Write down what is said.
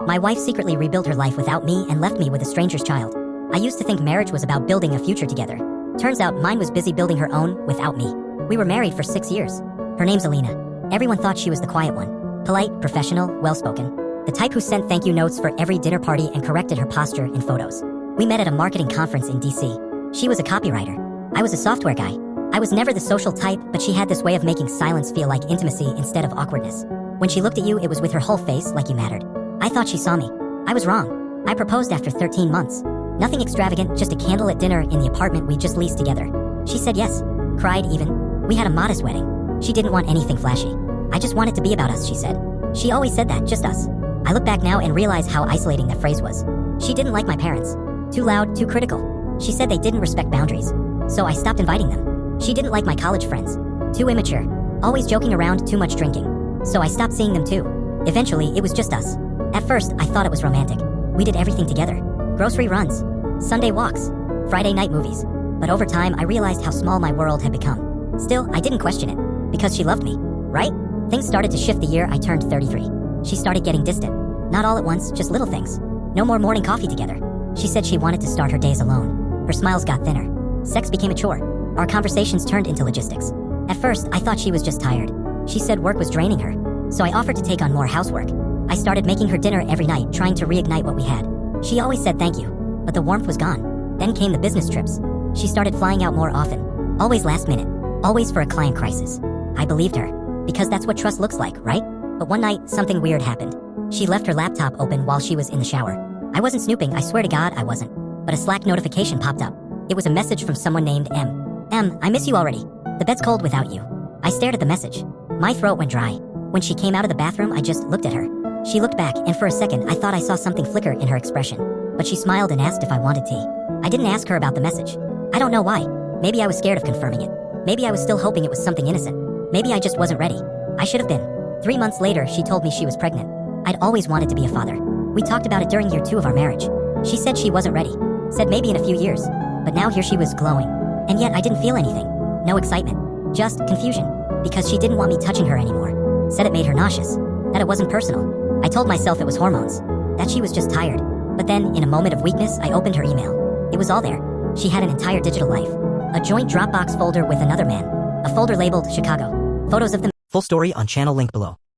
My wife secretly rebuilt her life without me and left me with a stranger's child. I used to think marriage was about building a future together. Turns out mine was busy building her own without me. We were married for 6 years. Her name's Alina. Everyone thought she was the quiet one. Polite, professional, well-spoken. The type who sent thank you notes for every dinner party and corrected her posture in photos. We met at a marketing conference in DC. She was a copywriter. I was a software guy. I was never the social type, but she had this way of making silence feel like intimacy instead of awkwardness. When she looked at you, it was with her whole face like you mattered. I thought she saw me. I was wrong. I proposed after 13 months. Nothing extravagant, just a candlelit dinner in the apartment we just leased together. She said yes. Cried even. We had a modest wedding. She didn't want anything flashy. I just want it to be about us, she said. She always said that, just us. I look back now and realize how isolating that phrase was. She didn't like my parents. Too loud, too critical. She said they didn't respect boundaries. So I stopped inviting them. She didn't like my college friends. Too immature. Always joking around, too much drinking. So I stopped seeing them too. Eventually, it was just us. At first, I thought it was romantic. We did everything together. Grocery runs. Sunday walks. Friday night movies. But over time, I realized how small my world had become. Still, I didn't question it. Because she loved me. Right? Things started to shift the year I turned 33. She started getting distant. Not all at once, just little things. No more morning coffee together. She said she wanted to start her days alone. Her smiles got thinner. Sex became a chore. Our conversations turned into logistics. At first, I thought she was just tired. She said work was draining her. So I offered to take on more housework. I started making her dinner every night, trying to reignite what we had. She always said thank you, but the warmth was gone. Then came the business trips. She started flying out more often. Always last minute. Always for a client crisis. I believed her. Because that's what trust looks like, right? But one night, something weird happened. She left her laptop open while she was in the shower. I wasn't snooping, I swear to God I wasn't. But a Slack notification popped up. It was a message from someone named M. M, I miss you already. The bed's cold without you. I stared at the message. My throat went dry. When she came out of the bathroom, I just looked at her. She looked back, and for a second, I thought I saw something flicker in her expression. But she smiled and asked if I wanted tea. I didn't ask her about the message. I don't know why. Maybe I was scared of confirming it. Maybe I was still hoping it was something innocent. Maybe I just wasn't ready. I should have been. 3 months later, she told me she was pregnant. I'd always wanted to be a father. We talked about it during year 2 of our marriage. She said she wasn't ready. Said maybe in a few years. But now here she was glowing. And yet I didn't feel anything. No excitement. Just confusion. Because she didn't want me touching her anymore. Said it made her nauseous. That it wasn't personal. I told myself it was hormones. That she was just tired. But then, in a moment of weakness, I opened her email. It was all there. She had an entire digital life. A joint Dropbox folder with another man. A folder labeled Chicago. Photos of them. Full story on channel link below.